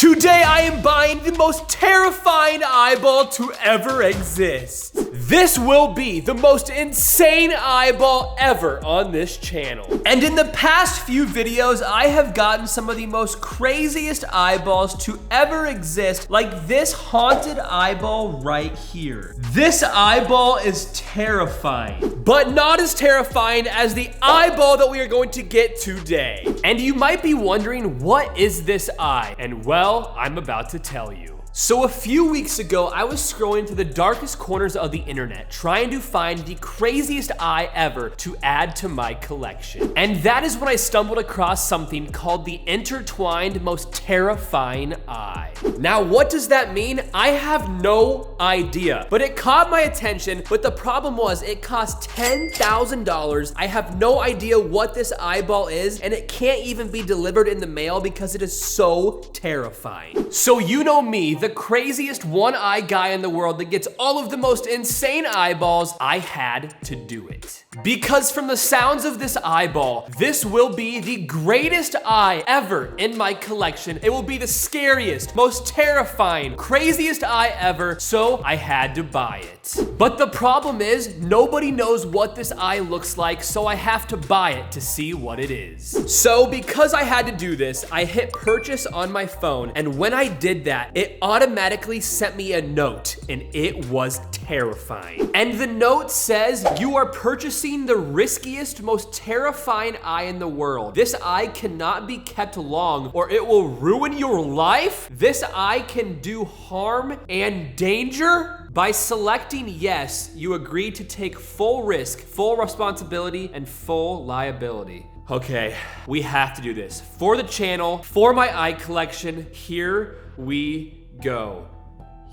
Today I am buying the most terrifying eyeball to ever exist. This will be the most insane eyeball ever on this channel. And in the past few videos, I have gotten some of the most craziest eyeballs to ever exist, like this haunted eyeball right here. This eyeball is terrifying, but not as terrifying as the eyeball that we are going to get today. And you might be wondering, what is this eye? And well, I'm about to tell you. So a few weeks ago, I was scrolling through the darkest corners of the internet, trying to find the craziest eye ever to add to my collection. And that is when I stumbled across something called the intertwined most terrifying eye. Now, what does that mean? I have no idea, but it caught my attention. But the problem was it cost $10,000. I have no idea what this eyeball is, and it can't even be delivered in the mail because it is so terrifying. So you know me, the craziest one-eye guy in the world that gets all of the most insane eyeballs. I had to do it. Because from the sounds of this eyeball, this will be the greatest eye ever in my collection. It will be the scariest, most terrifying, craziest eye ever, so I had to buy it. But the problem is, nobody knows what this eye looks like, so I have to buy it to see what it is. So because I had to do this, I hit purchase on my phone, and when I did that, it automatically sent me a note, and it was terrifying. And the note says, you are purchasing the riskiest, most terrifying eye in the world. This eye cannot be kept long or it will ruin your life. This eye can do harm and danger. By selecting yes, you agree to take full risk, full responsibility, and full liability. Okay, we have to do this. For the channel, for my eye collection, here we go.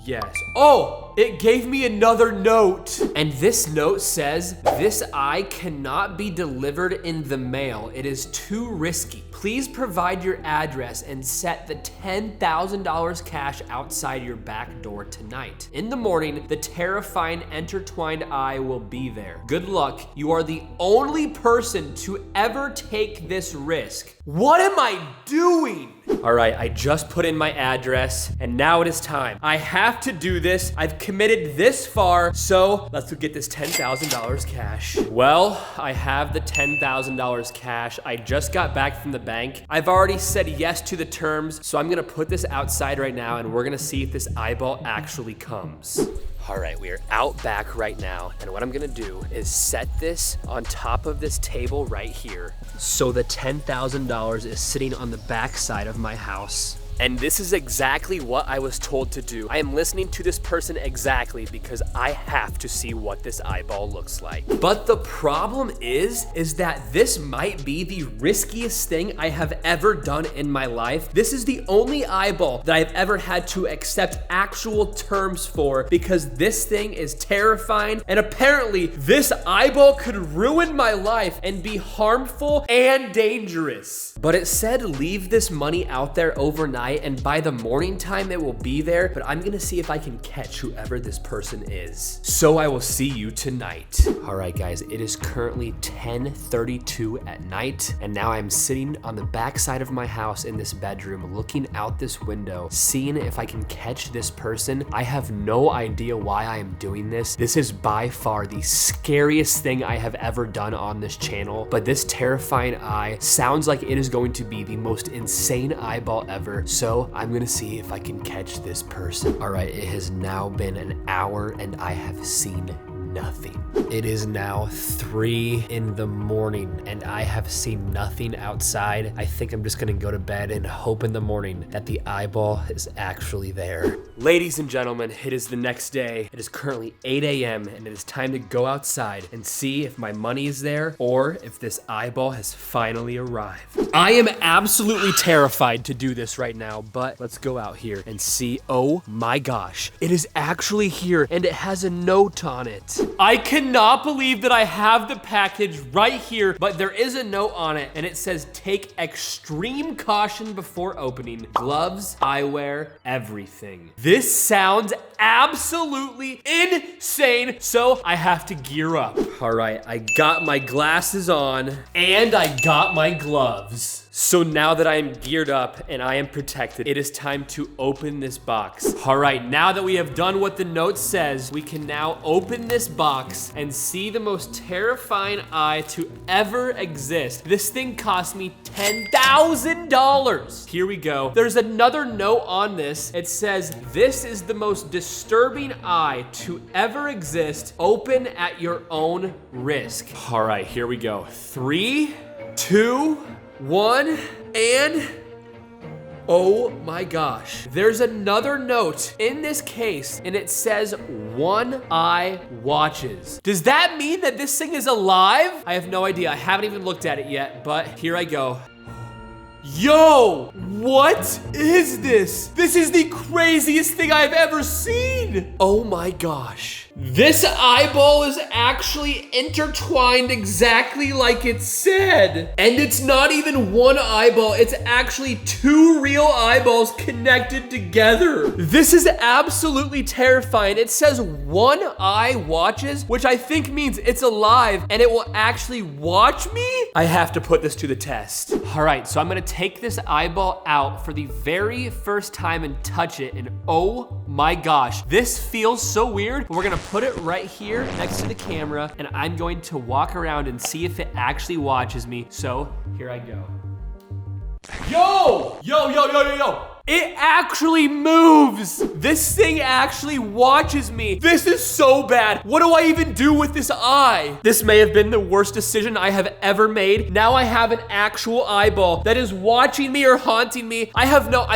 Yes. Oh, it gave me another note. And this note says, this eye cannot be delivered in the mail. It is too risky. Please provide your address and set the $10,000 cash outside your back door tonight. In the morning, the terrifying intertwined eye will be there. Good luck. You are the only person to ever take this risk. What am I doing? All right, I just put in my address and now it is time. I have to do this. I've committed this far, so let's get this $10,000 cash. Well, I have the $10,000 cash. I just got back from the bank. I've already said yes to the terms, so I'm gonna put this outside right now and we're gonna see if this eyeball actually comes. All right, we are out back right now, and what I'm gonna do is set this on top of this table right here. So the $10,000 is sitting on the back side of my house. And this is exactly what I was told to do. I am listening to this person exactly because I have to see what this eyeball looks like. But the problem is that this might be the riskiest thing I have ever done in my life. This is the only eyeball that I've ever had to accept actual terms for because this thing is terrifying, and apparently this eyeball could ruin my life and be harmful and dangerous. But it said leave this money out there overnight and by the morning time it will be there, but I'm gonna see if I can catch whoever this person is. So I will see you tonight. All right, guys, it is currently 10:32 at night, and now I'm sitting on the back side of my house in this bedroom, looking out this window, seeing if I can catch this person. I have no idea why I am doing this. This is by far the scariest thing I have ever done on this channel, but this terrifying eye sounds like it is going to be the most insane eyeball ever. So I'm gonna see if I can catch this person. All right, it has now been an hour and I have seen nothing. It is now 3 in the morning and I have seen nothing outside. I think I'm just gonna go to bed and hope in the morning that the eyeball is actually there. Ladies and gentlemen, it is the next day. It is currently 8 a.m. and it is time to go outside and see if my money is there or if this eyeball has finally arrived. I am absolutely terrified to do this right now, but let's go out here and see. Oh my gosh, it is actually here and it has a note on it. I cannot believe that I have the package right here, but there is a note on it and it says take extreme caution before opening. Gloves, eyewear, everything. This sounds absolutely insane, so I have to gear up. All right, I got my glasses on and I got my gloves. So now that I am geared up and I am protected, it is time to open this box. All right, now that we have done what the note says, we can now open this box and see the most terrifying eye to ever exist. This thing cost me $10,000. Here we go. There's another note on this. It says, this is the most disturbing eye to ever exist. Open at your own risk. All right, here we go. 3, 2, 1, and oh my gosh. There's another note in this case, and it says, one eye watches. Does that mean that this thing is alive? I have no idea. I haven't even looked at it yet, but here I go. Yo, what is this? This is the craziest thing I've ever seen. Oh my gosh. This eyeball is actually intertwined exactly like it said. And it's not even one eyeball, it's actually 2 real eyeballs connected together. This is absolutely terrifying. It says one eye watches, which I think means it's alive and it will actually watch me. I have to put this to the test. All right, so I'm gonna take this eyeball out for the very first time and touch it, and oh my gosh, this feels so weird. We're gonna put it right here next to the camera, and I'm going to walk around and see if it actually watches me. So here I go. Yo! Yo, yo, yo, yo, yo! It actually moves! This thing actually watches me. This is so bad. What do I even do with this eye? This may have been the worst decision I have ever made. Now I have an actual eyeball that is watching me or haunting me. I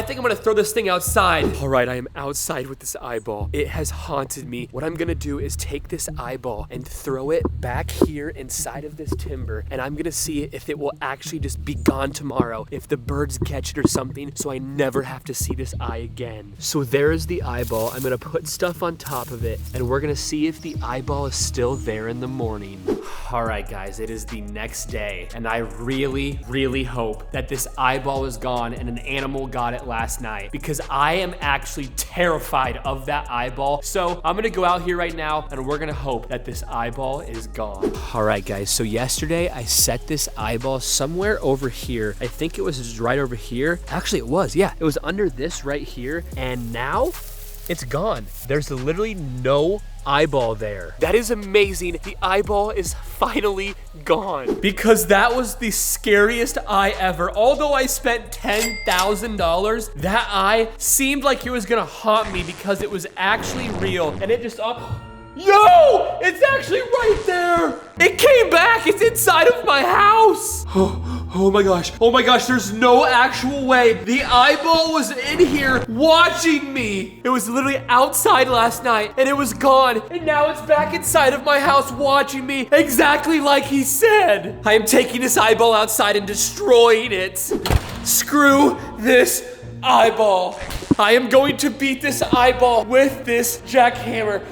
think I'm gonna throw this thing outside. All right, I am outside with this eyeball. It has haunted me. What I'm gonna do is take this eyeball and throw it back here inside of this timber, and I'm gonna see if it will actually just be gone tomorrow, if the birds catch it or something, so I never have to see this eye again. So there is the eyeball. I'm gonna put stuff on top of it, and we're gonna see if the eyeball is still there in the morning. All right, guys, it is the next day, and I really, really hope that this eyeball is gone and an animal got it last night, because I am actually terrified of that eyeball. So I'm gonna go out here right now, and we're gonna hope that this eyeball is gone. All right, guys, so yesterday I set this eyeball somewhere over here. I think it was just right over here. Actually, it was, yeah. It was under this right here, and now it's gone. There's literally no eyeball there. That is amazing. The eyeball is finally gone, because that was the scariest eye ever. Although I spent $10,000, that eye seemed like it was gonna haunt me because it was actually real, and it just Yo! It's actually right there! It came back! It's inside of my house! Oh my gosh. Oh my gosh, there's no actual way. The eyeball was in here watching me. It was literally outside last night, and it was gone. And now it's back inside of my house watching me exactly like he said. I am taking this eyeball outside and destroying it. Screw this eyeball. I am going to beat this eyeball with this jackhammer.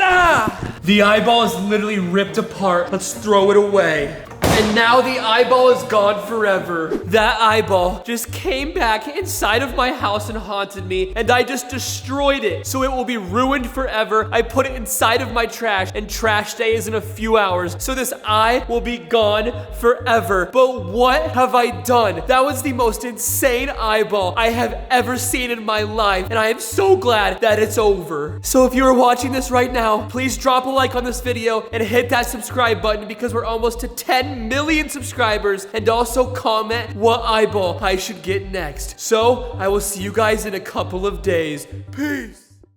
Ah! The eyeball is literally ripped apart. Let's throw it away. And now the eyeball is gone forever. That eyeball just came back inside of my house and haunted me, and I just destroyed it. So it will be ruined forever. I put it inside of my trash, and trash day is in a few hours. So this eye will be gone forever. But what have I done? That was the most insane eyeball I have ever seen in my life, and I am so glad that it's over. So if you are watching this right now, please drop a like on this video and hit that subscribe button, because we're almost to 10 million subscribers, and also comment what eyeball I should get next. So I will see you guys in a couple of days. Peace.